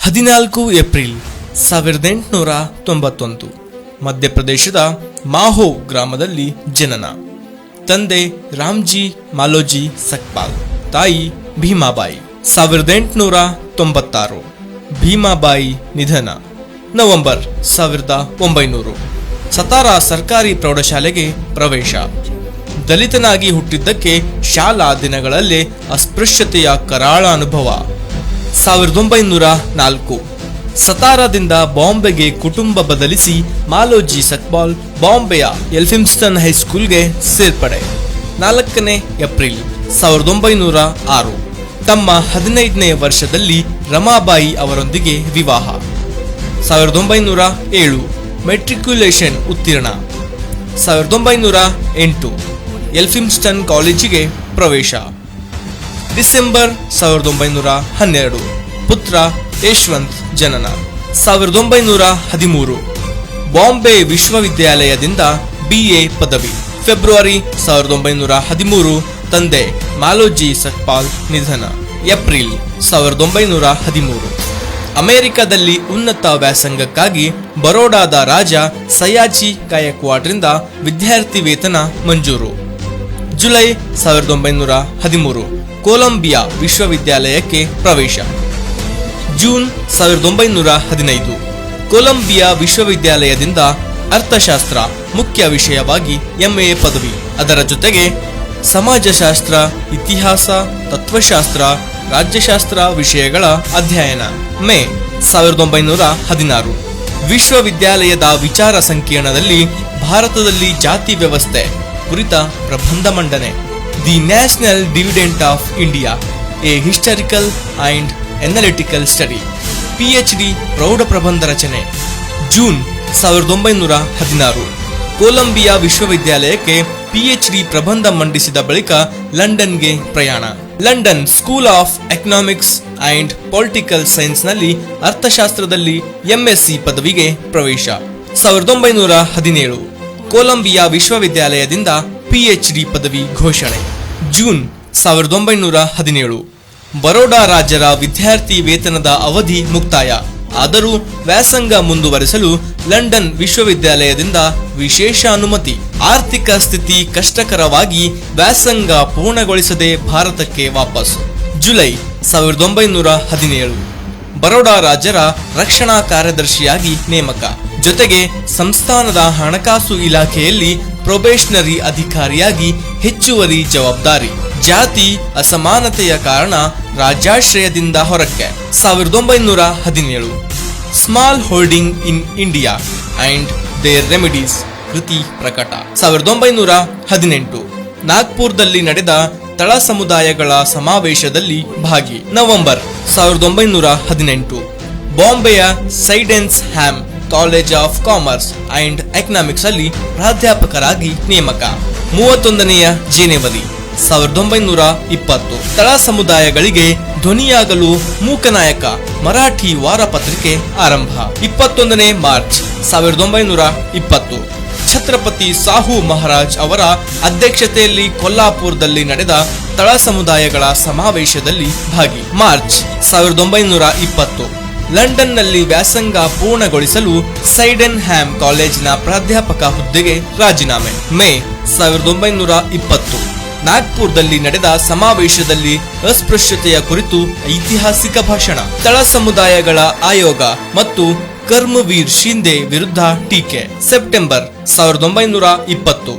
14 April 1891 ಮಧ್ಯಪ್ರದೇಶದ ಮಾಹೋ ಗ್ರಾಮದಲ್ಲಿ ಜನನ. ತಂದೆ ರಾಮ್ಜಿ ಮಾಲೋಜಿ ಸಕ್ಪಾಲ್, ತಾಯಿ ಭೀಮಾಬಾಯಿ. 1896 ಭೀಮಾಬಾಯಿ ನಿಧನ. ನವೆಂಬರ್ 1900 ಸತಾರಾ ಸರ್ಕಾರಿ ಪ್ರೌಢಶಾಲೆಗೆ ಪ್ರವೇಶ. ದಲಿತನಾಗಿ ಹುಟ್ಟಿದ್ದಕ್ಕೆ ಶಾಲಾ ದಿನಗಳಲ್ಲೇ ಅಸ್ಪೃಶ್ಯತೆಯ ಕರಾಳ ಅನುಭವ. 1904 ಸತಾರಾದಿಂದ ಬಾಂಬೆಗೆ ಕುಟುಂಬ ಬದಲಿಸಿ ಮಾಲೋಜಿ ಸಕ್ಪಾಲ್ ಬಾಂಬೆಯ ಎಲ್ಫಿನ್ಸ್ಟನ್ ಹೈಸ್ಕೂಲ್ಗೆ ಸೇರ್ಪಡೆ. 4 ಏಪ್ರಿಲ್ 1906 ತಮ್ಮ 15ನೇ ವರ್ಷದಲ್ಲಿ ರಮಾಬಾಯಿ ಅವರೊಂದಿಗೆ ವಿವಾಹ. 1907 ಮೆಟ್ರಿಕ್ಯುಲೇಷನ್ ಉತ್ತೀರ್ಣ. 1908 ಎಲ್ಫಿನ್ಸ್ಟನ್ ಕಾಲೇಜಿಗೆ ಪ್ರವೇಶ. ಡಿಸೆಂಬರ್ 1912 ಪುತ್ರ ಯಶವಂತ್ ಜನನ. 1913 ಬಾಂಬೆ ವಿಶ್ವವಿದ್ಯಾಲಯದಿಂದ BA ಪದವಿ. ಫೆಬ್ರವರಿ 1913 ತಂದೆ ಮಾಲೋಜಿ ಸಕ್ಪಾಲ್ ನಿಧನ. ಏಪ್ರಿಲ್ 1913 ಅಮೆರಿಕದಲ್ಲಿ ಉನ್ನತ ವ್ಯಾಸಂಗಕ್ಕಾಗಿ ಬರೋಡಾದ ರಾಜ ಸಯಾಜಿ ಗಾಯಕ್ವಾಡ್ರಿಂದ ವಿದ್ಯಾರ್ಥಿ ವೇತನ ಮಂಜೂರು. ಜುಲೈ 1913 ಕೊಲಂಬಿಯಾ ವಿಶ್ವವಿದ್ಯಾಲಯಕ್ಕೆ ಪ್ರವೇಶ. ಜೂನ್ 1915 ಕೊಲಂಬಿಯಾ ವಿಶ್ವವಿದ್ಯಾಲಯದಿಂದ ಅರ್ಥಶಾಸ್ತ್ರ ಮುಖ್ಯ ವಿಷಯವಾಗಿ MA ಪದವಿ. ಅದರ ಜೊತೆಗೆ ಸಮಾಜಶಾಸ್ತ್ರ, ಇತಿಹಾಸ, ತತ್ವಶಾಸ್ತ್ರ, ರಾಜ್ಯಶಾಸ್ತ್ರ ವಿಷಯಗಳ ಅಧ್ಯಯನ. ಮೇ 1916 ವಿಶ್ವವಿದ್ಯಾಲಯದ ವಿಚಾರ ಸಂಕಿರಣದಲ್ಲಿ ಭಾರತದಲ್ಲಿ ಜಾತಿ ವ್ಯವಸ್ಥೆ ಕುರಿತ ಪ್ರಬಂಧ ಮಂಡನೆ. The national dividend of India, A historical and analytical study. PhD ಪ್ರೌಢ ಪ್ರಬಂಧ ರಚನೆ. ಜೂನ್ 1916 ಕೊಲಂಬಿಯಾ ವಿಶ್ವವಿದ್ಯಾಲಯಕ್ಕೆ PhD ಪ್ರಬಂಧ ಮಂಡಿಸಿದ ಬಳಿಕ ಲಂಡನ್ಗೆ ಪ್ರಯಾಣ. London school of economics and political science ನಲ್ಲಿ ಅರ್ಥಶಾಸ್ತ್ರದಲ್ಲಿ MSc ಪದವಿಗೆ ಪ್ರವೇಶ. 1917 ಕೊಲಂಬಿಯಾ ವಿಶ್ವವಿದ್ಯಾಲಯದಿಂದ PhD ಪದವಿ ಘೋಷಣೆ. ಜೂನ್ 1917 ಬರೋಡಾ ರಾಜ್ಯರ ವಿದ್ಯಾರ್ಥಿ ವೇತನದ ಅವಧಿ ಮುಕ್ತಾಯ. ಆದರೂ ವ್ಯಾಸಂಗ ಮುಂದುವರೆಸಲು ಲಂಡನ್ ವಿಶ್ವವಿದ್ಯಾಲಯದಿಂದ ವಿಶೇಷ ಅನುಮತಿ. ಆರ್ಥಿಕ ಸ್ಥಿತಿ ಕಷ್ಟಕರವಾಗಿ ವ್ಯಾಸಂಗ ಪೂರ್ಣಗೊಳಿಸದೆ ಭಾರತಕ್ಕೆ ವಾಪಸ್. ಜುಲೈ 1917 ಬರೋಡಾ ರಾಜ್ಯರ ರಕ್ಷಣಾ ಕಾರ್ಯದರ್ಶಿಯಾಗಿ ನೇಮಕ. ಜೊತೆಗೆ ಸಂಸ್ಥಾನದ ಹಣಕಾಸು ಇಲಾಖೆಯಲ್ಲಿ ಪ್ರೊಬೇಷನರಿ ಅಧಿಕಾರಿಯಾಗಿ ಹೆಚ್ಚುವರಿ ಜವಾಬ್ದಾರಿ. ಜಾತಿ ಅಸಮಾನತೆಯ ಕಾರಣ ರಾಜ್ಯಾಶ್ರಯದಿಂದ ಹೊರಕ್ಕೆ. 1917 small holding in India and their remedies ಕೃತಿ ಪ್ರಕಟ. 1918 ನಾಗ್ಪುರದಲ್ಲಿ ನಡೆದ ತಳ ಸಮುದಾಯಗಳ ಸಮಾವೇಶದಲ್ಲಿ ಭಾಗಿ. ನವೆಂಬರ್ 1918 ಬಾಂಬೆಯ Sydenham college of commerce and economics ಅಲ್ಲಿ ಪ್ರಾಧ್ಯಾಪಕರಾಗಿ ನೇಮಕ. 31 ಜನವರಿ 1920 ತಳ ಸಮುದಾಯಗಳಿಗೆ ಧ್ವನಿಯಾಗಲು ಮೂಕನಾಯಕ ಮರಾಠಿ ವಾರಪತ್ರಿಕೆ ಆರಂಭ. 21 ಮಾರ್ಚ್ 1920 ಛತ್ರಪತಿ ಸಾಹು ಮಹಾರಾಜ್ ಅವರ ಅಧ್ಯಕ್ಷತೆಯಲ್ಲಿ ಕೊಲ್ಲಾಪುರದಲ್ಲಿ ನಡೆದ ತಳ ಸಮುದಾಯಗಳ ಸಮಾವೇಶದಲ್ಲಿ ಭಾಗಿ. ಮಾರ್ಚ್ 1920 ಲಂಡನ್ನಲ್ಲಿ ವ್ಯಾಸಂಗ ಪೂರ್ಣಗೊಳಿಸಲು ಸೈಡೆನ್ ಹ್ಯಾಮ್ ಕಾಲೇಜಿನ ಪ್ರಾಧ್ಯಾಪಕ ಹುದ್ದೆಗೆ ರಾಜೀನಾಮೆ. ಮೇ 1920 ನಾಗ್ಪುರದಲ್ಲಿ ನಡೆದ ಸಮಾವೇಶದಲ್ಲಿ ಅಸ್ಪೃಶ್ಯತೆಯ ಕುರಿತು ಐತಿಹಾಸಿಕ ಭಾಷಣ. ತಳ ಸಮುದಾಯಗಳ ಆಯೋಗ ಮತ್ತು ಕರ್ಮವೀರ್ ಶಿಂದೆ ವಿರುದ್ಧ ಟೀಕೆ. September 1920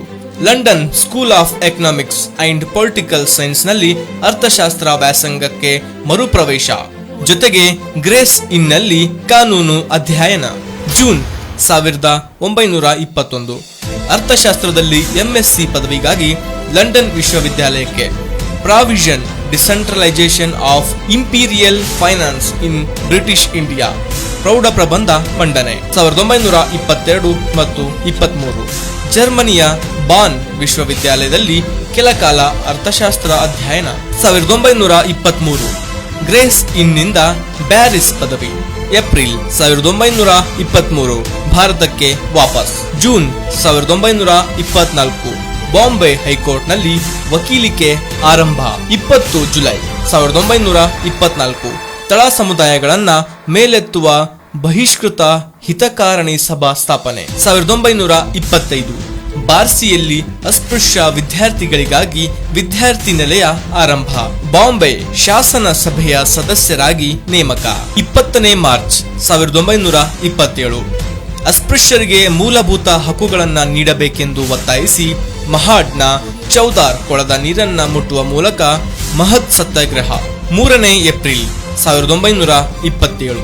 London school of economics and political science ನಲ್ಲಿ ಅರ್ಥಶಾಸ್ತ್ರ ವ್ಯಾಸಂಗಕ್ಕೆ ಮರುಪ್ರವೇಶ. ಜೊತೆಗೆ ಗ್ರೇಸ್ ಇನ್ನಲ್ಲಿ ಕಾನೂನು ಅಧ್ಯಯನ. ಜೂನ್ 1921 ಅರ್ಥಶಾಸ್ತ್ರದಲ್ಲಿ MSc ಪದವಿಗಾಗಿ ಲಂಡನ್ ವಿಶ್ವವಿದ್ಯಾಲಯಕ್ಕೆ. Provision decentralisation of imperial finance in British India ಪ್ರೌಢ ಪ್ರಬಂಧ ಮಂಡನೆ. 1922 ಮತ್ತು 23 ಜರ್ಮನಿಯ ಬಾನ್ ವಿಶ್ವವಿದ್ಯಾಲಯದಲ್ಲಿ ಕೆಲಕಾಲ ಅರ್ಥಶಾಸ್ತ್ರ ಅಧ್ಯಯನ. 1923 ಗ್ರೇಸ್ ಇನ್ನಿಂದ ಬ್ಯಾರಿಸ್ ಪದವಿ. ಏಪ್ರಿಲ್ 1923 ಭಾರತಕ್ಕೆ ವಾಪಸ್. ಜೂನ್ 1924 ಬಾಂಬೆ ಹೈಕೋರ್ಟ್ನಲ್ಲಿ ವಕೀಲಿಕೆ ಆರಂಭ. 20 ಜುಲೈ 1924 ತಳ ಸಮುದಾಯಗಳನ್ನ ಮೇಲೆತ್ತುವ ಬಹಿಷ್ಕೃತ ಹಿತಕಾರಣಿ ಸಭಾ ಸ್ಥಾಪನೆ. 1925 ಬಾರ್ಸಿಯಲ್ಲಿ ಅಸ್ಪೃಶ್ಯ ವಿದ್ಯಾರ್ಥಿಗಳಿಗಾಗಿ ವಿದ್ಯಾರ್ಥಿ ನಿಲಯ ಆರಂಭ. ಬಾಂಬೆ ಶಾಸನ ಸಭೆಯ ಸದಸ್ಯರಾಗಿ ನೇಮಕ. 20ನೇ ಮಾರ್ಚ್ 1927 ಅಸ್ಪೃಶ್ಯರಿಗೆ ಮೂಲಭೂತ ಹಕ್ಕುಗಳನ್ನ ನೀಡಬೇಕೆಂದು ಒತ್ತಾಯಿಸಿ ಮಹಾಡ್ನ ಚೌದಾರ್ ಕೊಳದ ನೀರನ್ನ ಮುಟ್ಟುವ ಮೂಲಕ ಮಹತ್ ಸತ್ಯಾಗ್ರಹ. 3ನೇ ಏಪ್ರಿಲ್ 1927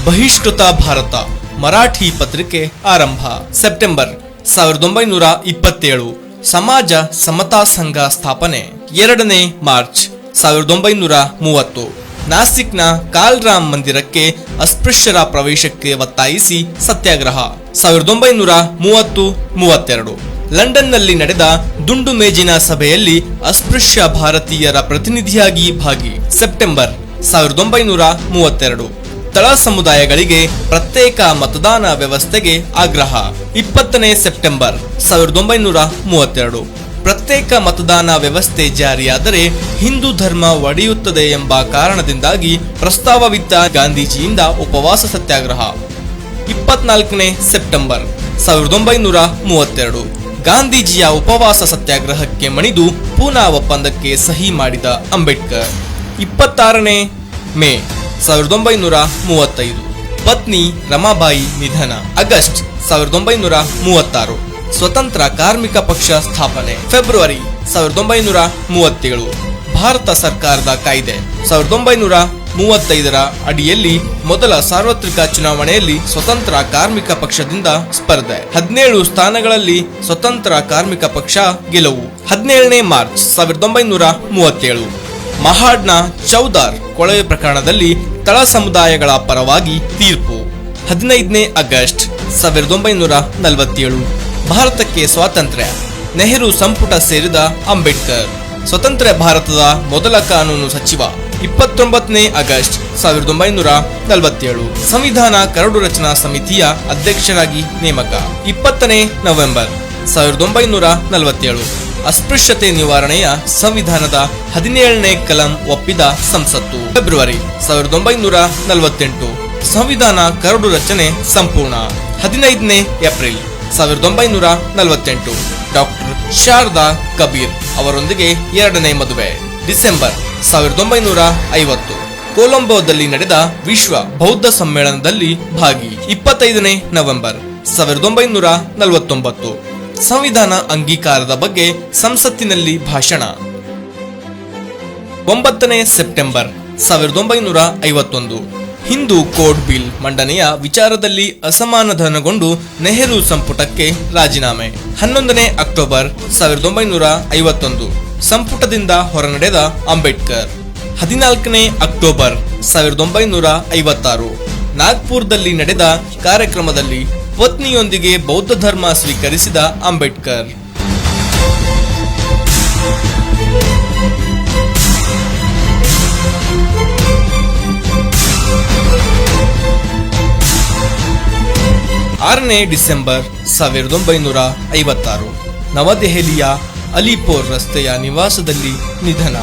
ಬಹಿಷ್ಕೃತ ಭಾರತ ಮರಾಠಿ ಪತ್ರಿಕೆ ಆರಂಭ. ಸೆಪ್ಟೆಂಬರ್ 1927 ಸಮಾಜ ಸಮತಾ ಸಂಘ ಸ್ಥಾಪನೆ. 2ನೇ ಮಾರ್ಚ್ 1930 ನಾಸಿಕ್ನ ಕಾಲ್ರಾಮ್ ಮಂದಿರಕ್ಕೆ ಅಸ್ಪೃಶ್ಯರ ಪ್ರವೇಶಕ್ಕೆ ಒತ್ತಾಯಿಸಿ ಸತ್ಯಾಗ್ರಹ. 1930-32 ಲಂಡನ್ನಲ್ಲಿ ನಡೆದ ದುಂಡು ಮೇಜಿನ ಸಭೆಯಲ್ಲಿ ಅಸ್ಪೃಶ್ಯ ಭಾರತೀಯರ ಪ್ರತಿನಿಧಿಯಾಗಿ ಭಾಗಿ. ಸೆಪ್ಟೆಂಬರ್ 1932 ತಳ ಸಮುದಾಯಗಳಿಗೆ ಪ್ರತ್ಯೇಕ ಮತದಾನ ವ್ಯವಸ್ಥೆಗೆ ಆಗ್ರಹ. 20ನೇ ಸೆಪ್ಟೆಂಬರ್ 1932 ಪ್ರತ್ಯೇಕ ಮತದಾನ ವ್ಯವಸ್ಥೆ ಜಾರಿಯಾದರೆ ಹಿಂದೂ ಧರ್ಮ ಒಡೆಯುತ್ತದೆ ಎಂಬ ಕಾರಣದಿಂದಾಗಿ ಪ್ರಸ್ತಾವವಿದ್ದ ಗಾಂಧೀಜಿಯಿಂದ ಉಪವಾಸ ಸತ್ಯಾಗ್ರಹ. 24ನೇ ಸೆಪ್ಟೆಂಬರ್ 1932 ಗಾಂಧೀಜಿಯ ಉಪವಾಸ ಸತ್ಯಾಗ್ರಹಕ್ಕೆ ಮಣಿದು ಪೂನಾ ಒಪ್ಪಂದಕ್ಕೆ ಸಹಿ ಮಾಡಿದ ಅಂಬೇಡ್ಕರ್. 26ನೇ ಮೇ 1935 ಪತ್ನಿ ರಮಾಬಾಯಿ ನಿಧನ. ಆಗಸ್ಟ್ 1936 ಸ್ವತಂತ್ರ ಕಾರ್ಮಿಕ ಪಕ್ಷ ಸ್ಥಾಪನೆ. ಫೆಬ್ರವರಿ 1937 ಭಾರತ ಸರ್ಕಾರದ ಕಾಯ್ದೆ. 1935 ಅಡಿಯಲ್ಲಿ ಮೊದಲ ಸಾರ್ವತ್ರಿಕ ಚುನಾವಣೆಯಲ್ಲಿ ಸ್ವತಂತ್ರ ಕಾರ್ಮಿಕ ಪಕ್ಷದಿಂದ ಸ್ಪರ್ಧೆ. 17 ಸ್ಥಾನಗಳಲ್ಲಿ ಸ್ವತಂತ್ರ ಕಾರ್ಮಿಕ ಪಕ್ಷ ಗೆಲುವು. 17ನೇ ಮಾರ್ಚ್ 1937 ಮಹಾಡ್ನ ಚೌದಾರ್ ಕೊಳವೆ ಪ್ರಕರಣದಲ್ಲಿ ತಳ ಸಮುದಾಯಗಳ ಪರವಾಗಿ ತೀರ್ಪು. 15ನೇ ಆಗಸ್ಟ್ 1947 ಭಾರತಕ್ಕೆ ಸ್ವಾತಂತ್ರ್ಯ. ನೆಹರು ಸಂಪುಟ ಸೇರಿದ ಅಂಬೇಡ್ಕರ್ ಸ್ವತಂತ್ರ ಭಾರತದ ಮೊದಲ ಕಾನೂನು ಸಚಿವ. 29ನೇ ಆಗಸ್ಟ್ 1947 ಸಂವಿಧಾನ ಕರಡು ರಚನಾ ಸಮಿತಿಯ ಅಧ್ಯಕ್ಷರಾಗಿ ನೇಮಕ. 20ನೇ ನವೆಂಬರ್ 1947 ಅಸ್ಪೃಶ್ಯತೆ ನಿವಾರಣೆಯ ಸಂವಿಧಾನದ 17ನೇ ಕಲಂ ಒಪ್ಪಿದ ಸಂಸತ್ತು. ಫೆಬ್ರವರಿ 1948 ಸಂವಿಧಾನ ಕರಡು ರಚನೆ ಸಂಪೂರ್ಣ. 15ನೇ ಏಪ್ರಿಲ್ 1948 ಡಾಕ್ಟರ್ ಶಾರದಾ ಕಬೀರ್ ಅವರೊಂದಿಗೆ 2ನೇ ಮದುವೆ. ಡಿಸೆಂಬರ್ 1950 ಕೊಲಂಬೋದಲ್ಲಿ ನಡೆದ ವಿಶ್ವ ಬೌದ್ಧ ಸಮ್ಮೇಳನದಲ್ಲಿ ಭಾಗಿ. 25ನೇ ನವೆಂಬರ್ 1949 ಸಂವಿಧಾನ ಅಂಗೀಕಾರದ ಬಗ್ಗೆ ಸಂಸತ್ತಿನಲ್ಲಿ ಭಾಷಣ. 9ನೇ ಸೆಪ್ಟೆಂಬರ್ 1951 ಹಿಂದೂ ಕೋಡ್ ಬಿಲ್ ಮಂಡನೆಯ ವಿಚಾರದಲ್ಲಿ ಅಸಮಾಧಾನಗೊಂಡು ನೆಹರು ಸಂಪುಟಕ್ಕೆ ರಾಜೀನಾಮೆ. 11ನೇ ಅಕ್ಟೋಬರ್ 1951 ಸಂಪುಟದಿಂದ ಹೊರನಡೆದ ಅಂಬೇಡ್ಕರ್. 14ನೇ ಅಕ್ಟೋಬರ್ 1956 ನಾಗ್ಪುರದಲ್ಲಿ ನಡೆದ ಕಾರ್ಯಕ್ರಮದಲ್ಲಿ ಪತ್ನಿಯೊಂದಿಗೆ ಬೌದ್ಧ ಧರ್ಮ ಸ್ವೀಕರಿಸಿದ ಅಂಬೇಡ್ಕರ್. ಆರನೇ ಡಿಸೆಂಬರ್ 1956 ನವದೆಹಲಿಯ ಅಲಿಪೋರ್ ರಸ್ತೆಯ ನಿವಾಸದಲ್ಲಿ ನಿಧನ.